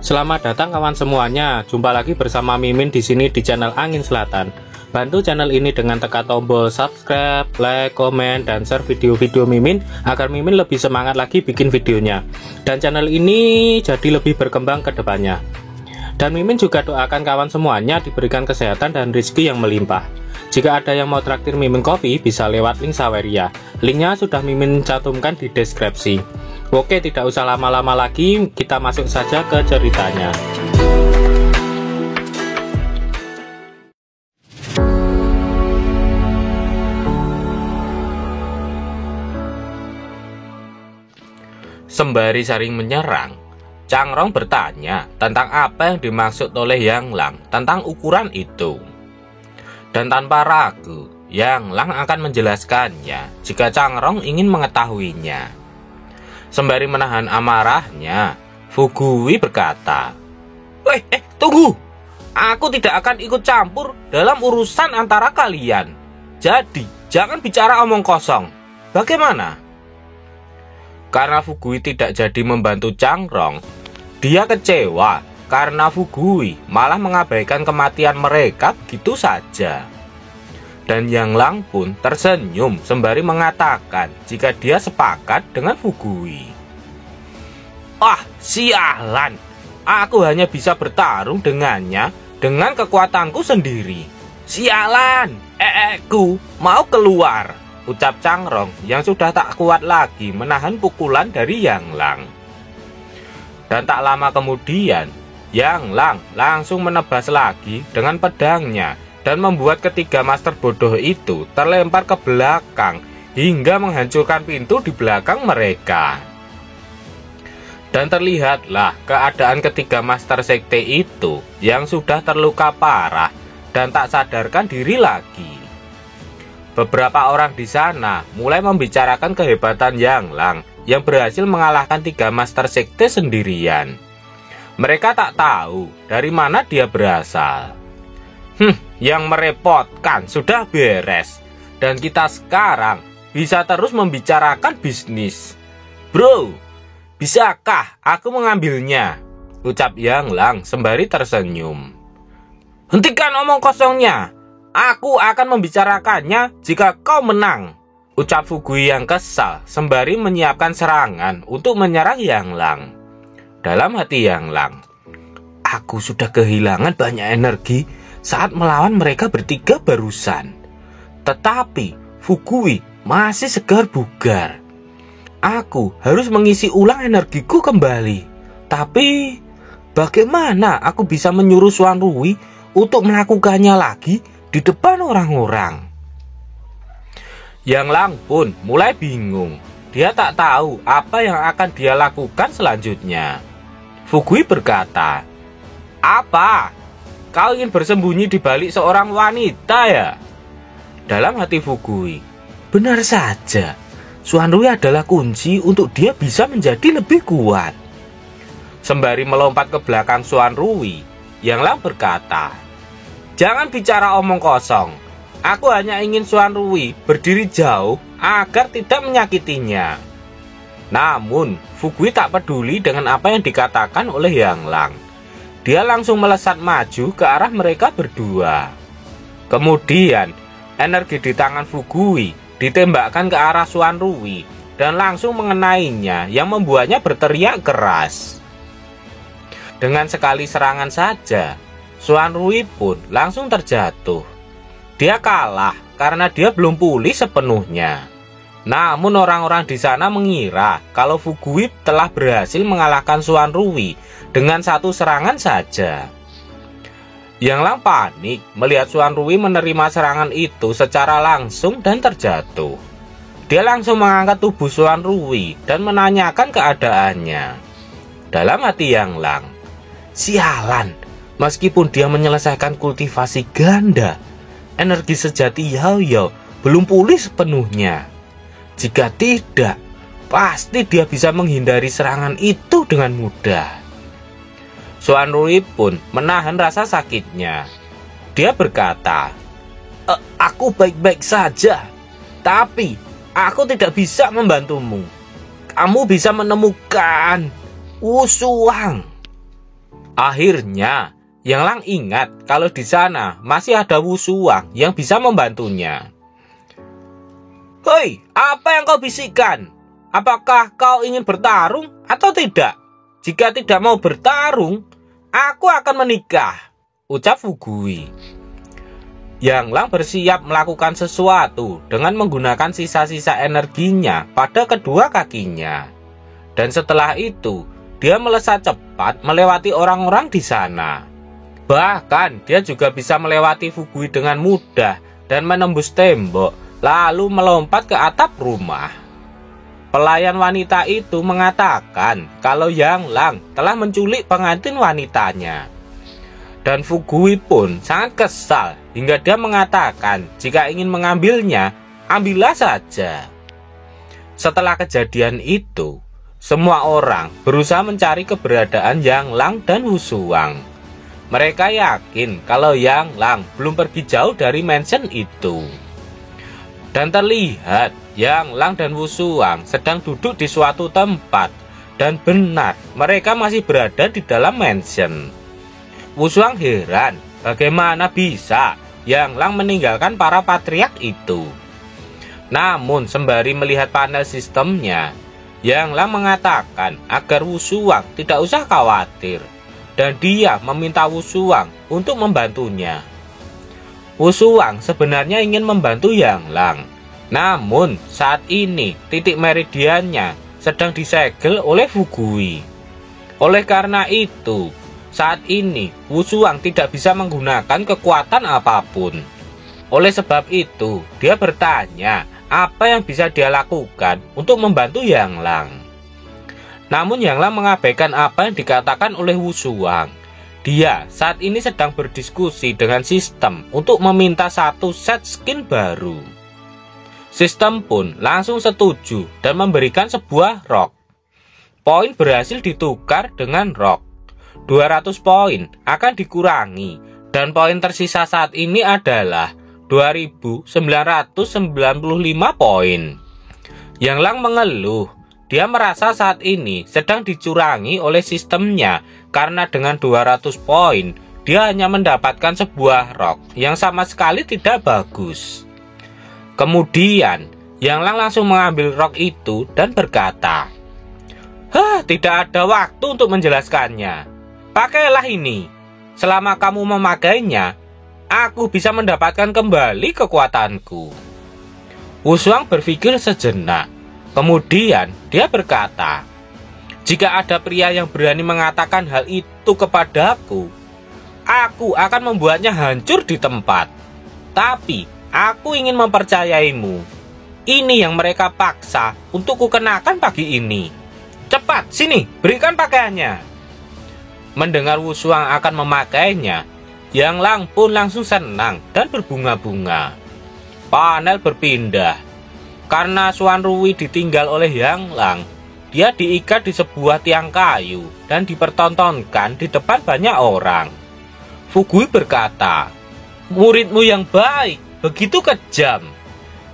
Selamat datang kawan semuanya. Jumpa lagi bersama Mimin di sini di channel Angin Selatan. Bantu channel ini dengan tekan tombol subscribe, like, komen, dan share video-video Mimin agar Mimin lebih semangat lagi bikin videonya. Dan channel ini jadi lebih berkembang ke depannya. Dan Mimin juga doakan kawan semuanya diberikan kesehatan dan rezeki yang melimpah. Jika ada yang mau traktir Mimin kopi, bisa lewat link Saweria. Linknya sudah Mimin cantumkan di deskripsi. Oke, tidak usah lama-lama lagi, kita masuk saja ke ceritanya. Sembari saling menyerang, Changrong bertanya tentang apa yang dimaksud oleh Yang Lang tentang ukuran itu. Dan tanpa ragu, Yang Lang akan menjelaskannya jika Changrong ingin mengetahuinya. Sembari menahan amarahnya, Fu Gui berkata, Tunggu! Aku tidak akan ikut campur dalam urusan antara kalian. Jadi, jangan bicara omong kosong. Bagaimana? Karena Fu Gui tidak jadi membantu Changrong, dia kecewa karena Fu Gui malah mengabaikan kematian mereka begitu saja. Dan Yang Lang pun tersenyum sembari mengatakan jika dia sepakat dengan Fu Gui. Sialan, aku hanya bisa bertarung dengannya dengan kekuatanku sendiri. Sialan, ku mau keluar, ucap Changrong yang sudah tak kuat lagi menahan pukulan dari Yang Lang. Dan tak lama kemudian, Yang Lang langsung menebas lagi dengan pedangnya dan membuat ketiga master bodoh itu terlempar ke belakang hingga menghancurkan pintu di belakang mereka. Dan terlihatlah keadaan ketiga master sekte itu yang sudah terluka parah dan tak sadarkan diri lagi. Beberapa orang di sana mulai membicarakan kehebatan Yang Lang yang berhasil mengalahkan tiga master sekte sendirian. Mereka tak tahu dari mana dia berasal. Yang merepotkan sudah beres, dan kita sekarang bisa terus membicarakan bisnis. Bro, bisakah aku mengambilnya? Ucap Yang Lang sembari tersenyum. Hentikan omong kosongnya. Aku akan membicarakannya jika kau menang, ucap Fu Gui yang kesal sembari menyiapkan serangan untuk menyerang Yang Lang. Dalam hati Yang Lang, aku sudah kehilangan banyak energi saat melawan mereka bertiga barusan. Tetapi Fu Gui masih segar bugar. Aku harus mengisi ulang energiku kembali. Tapi bagaimana aku bisa menyuruh Xuan Rui untuk melakukannya lagi di depan orang-orang? Yang Lang pun mulai bingung. Dia tak tahu apa yang akan dia lakukan selanjutnya. Fu Gui berkata, "Apa? Kau ingin bersembunyi di balik seorang wanita ya?" Dalam hati Fu Gui, benar saja, Xuan Rui adalah kunci untuk dia bisa menjadi lebih kuat. Sembari melompat ke belakang Xuan Rui, Yang Lang berkata, "Jangan bicara omong kosong. Aku hanya ingin Xuan Rui berdiri jauh agar tidak menyakitinya." Namun, Fu Gui tak peduli dengan apa yang dikatakan oleh Yang Lang. Dia langsung melesat maju ke arah mereka berdua. Kemudian, energi di tangan Fu Gui ditembakkan ke arah Xuan Rui dan langsung mengenainya yang membuatnya berteriak keras. Dengan sekali serangan saja, Xuan Rui pun langsung terjatuh. Dia kalah karena dia belum pulih sepenuhnya. Namun orang-orang di sana mengira kalau Fu Gui telah berhasil mengalahkan Xuan Rui dengan satu serangan saja. Yang Lang panik melihat Xuan Rui menerima serangan itu secara langsung dan terjatuh. Dia langsung mengangkat tubuh Xuan Rui dan menanyakan keadaannya. Dalam hati Yang Lang, sialan, meskipun dia menyelesaikan kultivasi ganda, energi sejati Yao Yao belum pulih sepenuhnya. Jika tidak, pasti dia bisa menghindari serangan itu dengan mudah. Xuan Rui pun menahan rasa sakitnya. Dia berkata, Aku baik-baik saja, tapi aku tidak bisa membantumu. Kamu bisa menemukan Wu Shuang." Akhirnya, Yang Lang ingat kalau di sana masih ada Wu Shuang yang bisa membantunya. "Hei, apa yang kau bisikkan? Apakah kau ingin bertarung atau tidak? Jika tidak mau bertarung, aku akan menikah," ucap Fu Gui. Yang Lang bersiap melakukan sesuatu dengan menggunakan sisa-sisa energinya pada kedua kakinya. Dan setelah itu, dia melesat cepat melewati orang-orang di sana. Bahkan dia juga bisa melewati Fu Gui dengan mudah dan menembus tembok, lalu melompat ke atap rumah. Pelayan wanita itu mengatakan kalau Yang Lang telah menculik pengantin wanitanya. Dan Fu Gui pun sangat kesal hingga dia mengatakan jika ingin mengambilnya, ambillah saja. Setelah kejadian itu, semua orang berusaha mencari keberadaan Yang Lang dan Wu Shuang. Mereka yakin kalau Yang Lang belum pergi jauh dari mansion itu. Dan terlihat Yang Lang dan Wu Shuang sedang duduk di suatu tempat. Dan benar, mereka masih berada di dalam mansion. Wu Shuang heran bagaimana bisa Yang Lang meninggalkan para patriark itu. Namun sembari melihat panel sistemnya, Yang Lang mengatakan agar Wu Shuang tidak usah khawatir. Dan dia meminta Wu Shuang untuk membantunya. Wu Shuang sebenarnya ingin membantu Yang Lang. Namun saat ini titik meridiannya sedang disegel oleh Fu Gui. Oleh karena itu, saat ini Wu Shuang tidak bisa menggunakan kekuatan apapun. Oleh sebab itu, dia bertanya apa yang bisa dia lakukan untuk membantu Yang Lang. Namun Yang Lang mengabaikan apa yang dikatakan oleh Wu Shuang. Dia saat ini sedang berdiskusi dengan sistem untuk meminta satu set skin baru. Sistem pun langsung setuju dan memberikan sebuah rok. Poin berhasil ditukar dengan rok. 200 poin akan dikurangi dan poin tersisa saat ini adalah 2.995 poin. Yang Lang mengeluh. Dia merasa saat ini sedang dicurangi oleh sistemnya karena dengan 200 poin dia hanya mendapatkan sebuah rok yang sama sekali tidak bagus. Kemudian Yang Lang langsung mengambil rok itu dan berkata, "Tidak ada waktu untuk menjelaskannya. Pakailah ini. Selama kamu memakainya, aku bisa mendapatkan kembali kekuatanku." Wu Shuang berpikir sejenak. Kemudian dia berkata, "Jika ada pria yang berani mengatakan hal itu kepadaku, aku akan membuatnya hancur di tempat. Tapi aku ingin mempercayaimu. Ini yang mereka paksa untuk kukenakan pagi ini. Cepat, sini, berikan pakaiannya." Mendengar Wu Shuang akan memakainya, Yang Lang pun langsung senang dan berbunga-bunga. Panel berpindah. Karena Xuan Rui ditinggal oleh Yang Lang, dia diikat di sebuah tiang kayu dan dipertontonkan di depan banyak orang. Fu Gui berkata, "Muridmu yang baik, begitu kejam.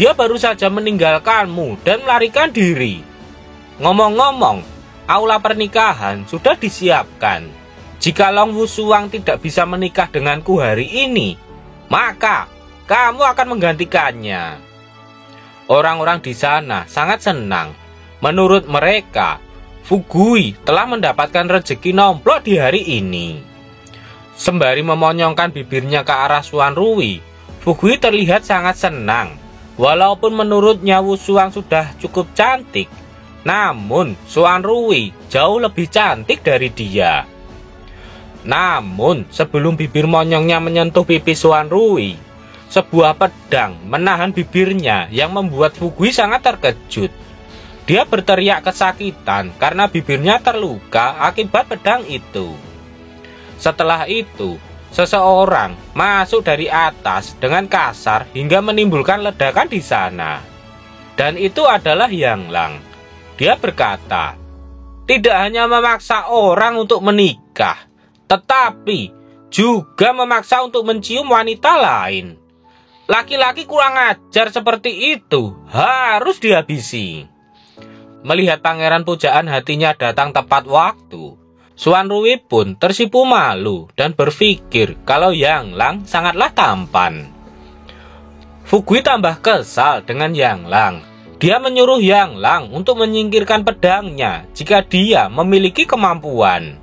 Dia baru saja meninggalkanmu dan melarikan diri. Ngomong-ngomong, aula pernikahan sudah disiapkan. Jika Long Wu Shuang tidak bisa menikah denganku hari ini, maka kamu akan menggantikannya." Orang-orang di sana sangat senang. Menurut mereka, Fu Gui telah mendapatkan rezeki nomplok di hari ini. Sembari memonyongkan bibirnya ke arah Xuan Rui, Fu Gui terlihat sangat senang. Walaupun menurutnya Wu Shuang sudah cukup cantik, namun Xuan Rui jauh lebih cantik dari dia. Namun sebelum bibir monyongnya menyentuh pipi Xuan Rui, sebuah pedang menahan bibirnya yang membuat Fu Gui sangat terkejut. Dia berteriak kesakitan karena bibirnya terluka akibat pedang itu. Setelah itu, seseorang masuk dari atas dengan kasar hingga menimbulkan ledakan di sana. Dan itu adalah Yang Lang. Dia berkata, "Tidak hanya memaksa orang untuk menikah, tetapi juga memaksa untuk mencium wanita lain. Laki-laki kurang ajar seperti itu harus dihabisi." Melihat pangeran pujaan hatinya datang tepat waktu, Suan Rui pun tersipu malu dan berpikir kalau Yang Lang sangatlah tampan. Fugui tambah kesal dengan Yang Lang. Dia menyuruh Yang Lang untuk menyingkirkan pedangnya jika dia memiliki kemampuan.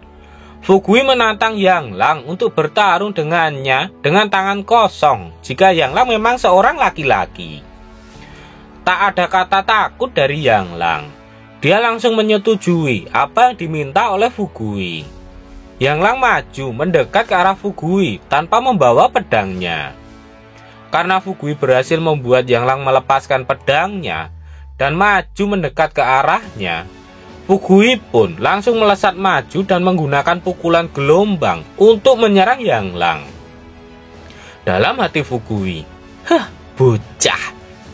Fugui menantang Yang Lang untuk bertarung dengannya dengan tangan kosong jika Yang Lang memang seorang laki-laki. Tak ada kata takut dari Yang Lang. Dia langsung menyetujui apa yang diminta oleh Fugui. Yang Lang maju mendekat ke arah Fugui tanpa membawa pedangnya. Karena Fugui berhasil membuat Yang Lang melepaskan pedangnya dan maju mendekat ke arahnya, Fugui pun langsung melesat maju dan menggunakan pukulan gelombang untuk menyerang Yang Lang. Dalam hati Fugui, bocah,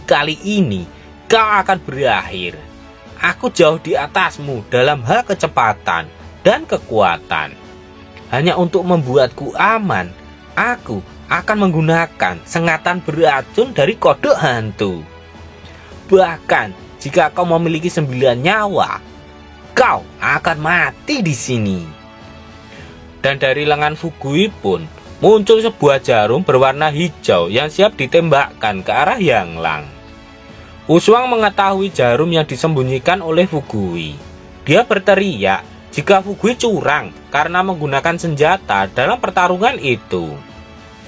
kali ini kau akan berakhir. Aku jauh di atasmu dalam hal kecepatan dan kekuatan. Hanya untuk membuatku aman, aku akan menggunakan sengatan beracun dari kodok hantu. Bahkan jika kau memiliki 9 nyawa, kau akan mati di sini. Dan dari lengan Fugui pun muncul sebuah jarum berwarna hijau yang siap ditembakkan ke arah Yang Lang. Wushuang mengetahui jarum yang disembunyikan oleh Fugui. Dia berteriak jika Fugui curang karena menggunakan senjata dalam pertarungan itu.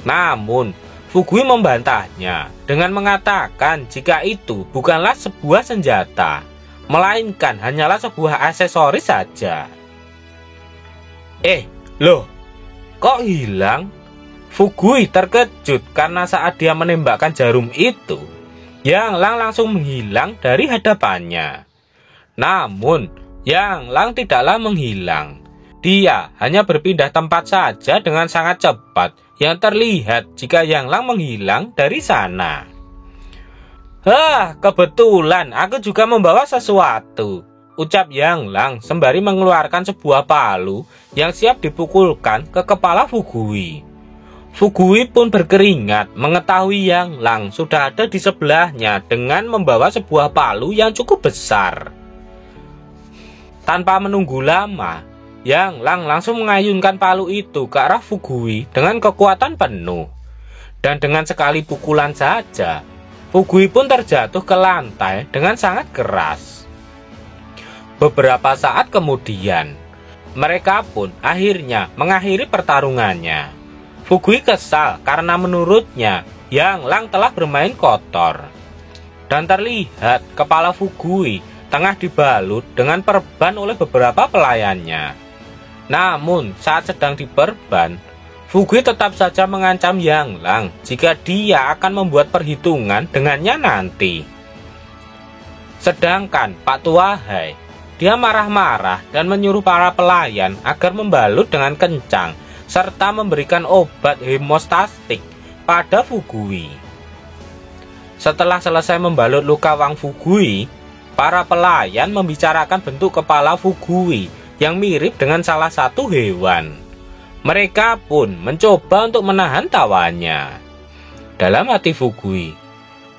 Namun, Fugui membantahnya dengan mengatakan jika itu bukanlah sebuah senjata, melainkan hanyalah sebuah aksesoris saja. Loh, kok hilang? Fugui terkejut karena saat dia menembakkan jarum itu, Yang Lang langsung menghilang dari hadapannya. Namun, Yang Lang tidaklah menghilang. Dia hanya berpindah tempat saja dengan sangat cepat yang terlihat jika Yang Lang menghilang dari sana. Kebetulan aku juga membawa sesuatu, ucap Yang Lang sembari mengeluarkan sebuah palu yang siap dipukulkan ke kepala Fugui. Fugui pun berkeringat mengetahui Yang Lang sudah ada di sebelahnya dengan membawa sebuah palu yang cukup besar. Tanpa menunggu lama, Yang Lang langsung mengayunkan palu itu ke arah Fugui dengan kekuatan penuh. Dan dengan sekali pukulan saja, Fugui pun terjatuh ke lantai dengan sangat keras. Beberapa saat kemudian, mereka pun akhirnya mengakhiri pertarungannya. Fugui kesal karena menurutnya Yang Lang telah bermain kotor. Dan terlihat kepala Fugui tengah dibalut dengan perban oleh beberapa pelayannya. Namun saat sedang diperban, Fugui tetap saja mengancam Yang Lang jika dia akan membuat perhitungan dengannya nanti. Sedangkan Pak Tuahai, dia marah-marah dan menyuruh para pelayan agar membalut dengan kencang serta memberikan obat hemostastik pada Fugui. Setelah selesai membalut luka Wang Fugui, para pelayan membicarakan bentuk kepala Fugui yang mirip dengan salah satu hewan. Mereka pun mencoba untuk menahan tawanya. Dalam hati Fugui,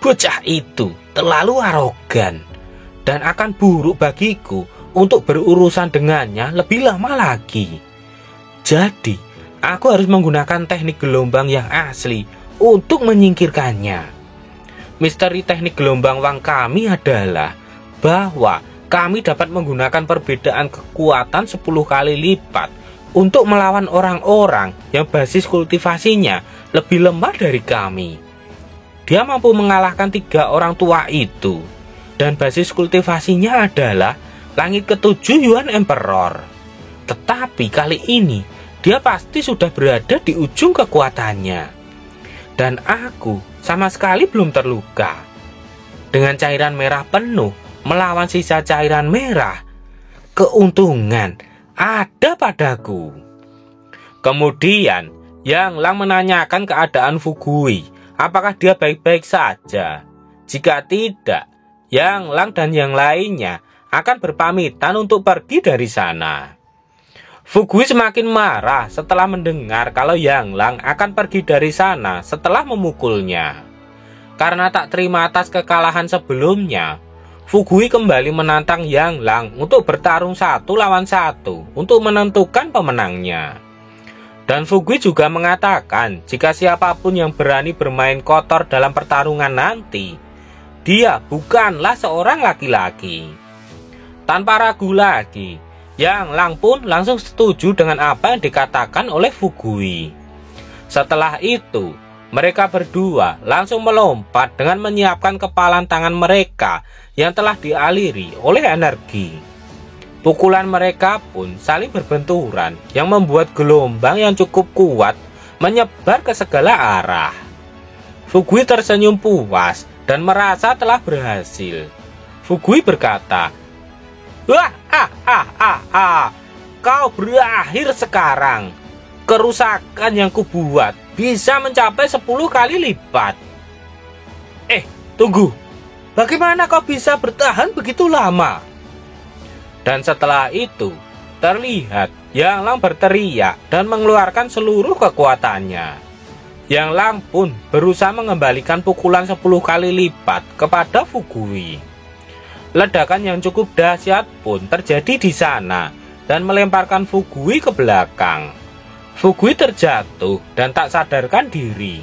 bocah itu terlalu arogan dan akan buruk bagiku untuk berurusan dengannya lebih lama lagi. Jadi, aku harus menggunakan teknik gelombang yang asli untuk menyingkirkannya. Misteri teknik gelombang Wang kami adalah bahwa kami dapat menggunakan perbedaan kekuatan 10 kali lipat untuk melawan orang-orang yang basis kultivasinya lebih lemah dari kami. Dia mampu mengalahkan 3 orang tua itu, dan basis kultivasinya adalah langit ke-7 Yuan Emperor. Tetapi kali ini, dia pasti sudah berada di ujung kekuatannya. Dan aku sama sekali belum terluka. Dengan cairan merah penuh melawan sisa cairan merah, keuntungan ada padaku. Kemudian, Yang Lang menanyakan keadaan Fugui, apakah dia baik-baik saja. Jika tidak, Yang Lang dan yang lainnya akan berpamitan untuk pergi dari sana. Fugui semakin marah setelah mendengar kalau Yang Lang akan pergi dari sana setelah memukulnya. Karena tak terima atas kekalahan sebelumnya, Fugui kembali menantang Yang Lang untuk bertarung 1 lawan 1 untuk menentukan pemenangnya. Dan Fugui juga mengatakan jika siapapun yang berani bermain kotor dalam pertarungan nanti, dia bukanlah seorang laki-laki. Tanpa ragu lagi, Yang Lang pun langsung setuju dengan apa yang dikatakan oleh Fugui. Setelah itu, mereka berdua langsung melompat dengan menyiapkan kepalan tangan mereka yang telah dialiri oleh energi. Pukulan mereka pun saling berbenturan yang membuat gelombang yang cukup kuat menyebar ke segala arah. Fugui tersenyum puas dan merasa telah berhasil. Fugui berkata, kau berakhir sekarang. Kerusakan yang kubuat bisa mencapai 10 kali lipat. Tunggu. Bagaimana kau bisa bertahan begitu lama? Dan setelah itu, terlihat Yang Lang berteriak dan mengeluarkan seluruh kekuatannya. Yang Lang pun berusaha mengembalikan pukulan 10 kali lipat kepada Fugui. Ledakan yang cukup dahsyat pun terjadi di sana dan melemparkan Fugui ke belakang. Fugui terjatuh dan tak sadarkan diri.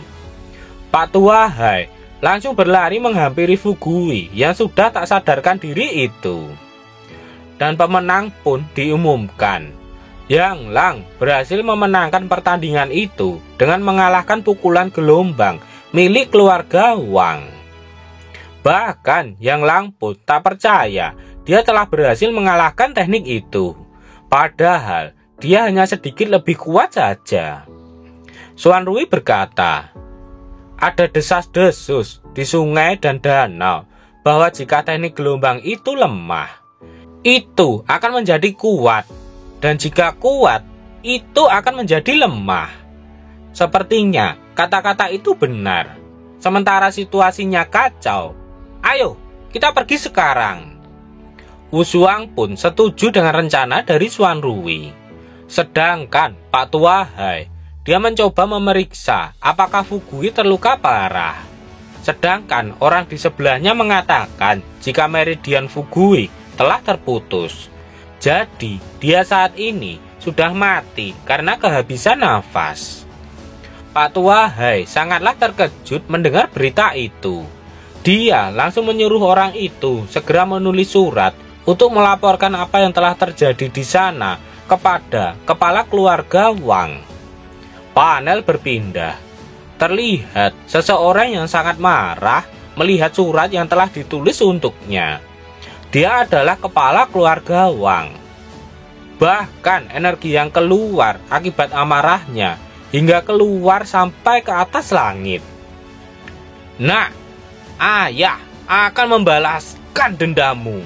Pak Tua Hai langsung berlari menghampiri Fugui yang sudah tak sadarkan diri itu. Dan pemenang pun diumumkan. Yang Lang berhasil memenangkan pertandingan itu dengan mengalahkan pukulan gelombang milik keluarga Wang. Bahkan Yang Lang pun tak percaya dia telah berhasil mengalahkan teknik itu. Padahal dia hanya sedikit lebih kuat saja. Xuan Rui berkata, ada desas-desus di sungai dan danau bahwa jika teknik gelombang itu lemah, itu akan menjadi kuat. Dan jika kuat, itu akan menjadi lemah. Sepertinya kata-kata itu benar. Sementara situasinya kacau. Ayo, kita pergi sekarang. Wu Shuang pun setuju dengan rencana dari Xuan Rui. Sedangkan Pak Tua Hai, dia mencoba memeriksa apakah Fugui terluka parah. Sedangkan orang di sebelahnya mengatakan jika meridian Fugui telah terputus. Jadi dia saat ini sudah mati karena kehabisan nafas. Pak Tua Hai sangatlah terkejut mendengar berita itu. Dia langsung menyuruh orang itu segera menulis surat untuk melaporkan apa yang telah terjadi di sana kepada kepala keluarga Wang. Panel berpindah. Terlihat seseorang yang sangat marah melihat surat yang telah ditulis untuknya. Dia adalah kepala keluarga Wang. Bahkan energi yang keluar akibat amarahnya hingga keluar sampai ke atas langit. Nah, ayah akan membalaskan dendamu.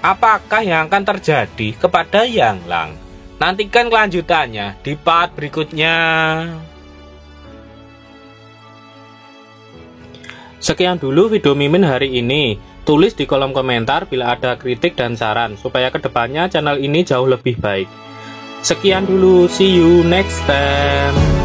Apakah yang akan terjadi kepada Yang Lang? Nantikan kelanjutannya di part berikutnya. Sekian dulu video Mimin hari ini. Tulis di kolom komentar bila ada kritik dan saran supaya kedepannya channel ini jauh lebih baik. Sekian dulu, see you next time.